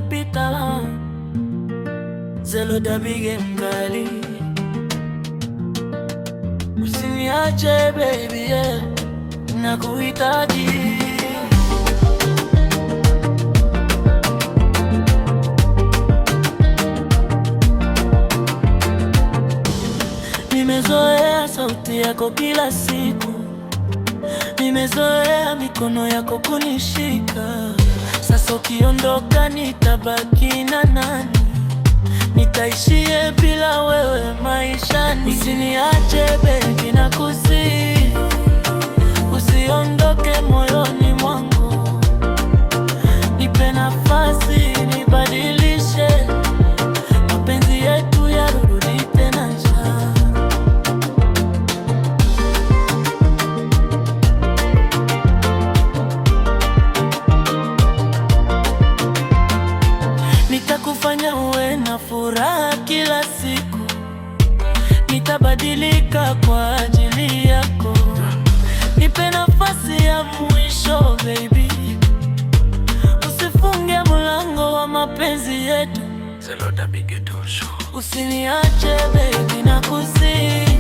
umepita. Zelota bige mkali, usiniache baby, yeah, nakuhitaji. Nimezoea sauti yako kila siku, nimezoea mikono yako kunishika. Sasa ukiondoka nitabaki na nani? Nitaishie bila wewe maishani. Usiniache baby, nakusihi, usiondoke moyoni mwangu. Nipe nafasi nibadilishe, mapenzi yetu yarudi tena. Nitakufanya uwe na furaha kila siku, nitabadilika kwa ajili yako. Nipe nafasi ya mwisho baby, usifunge mlango wa mapenzi yetu. Zelota bige tosho, usiniache baby, nakusihi,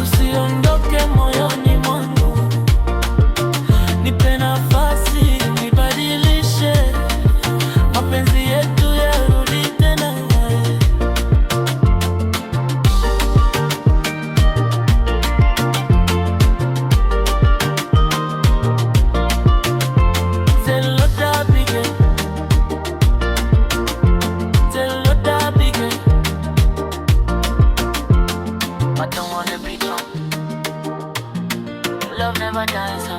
usiondoke moyoni mwangu. Nipe nafasi nibadilishe, mapenzi yetu yarudi tena. Zelota bige, Zelota bige, I don't wanna be gone. Love never dies, huh?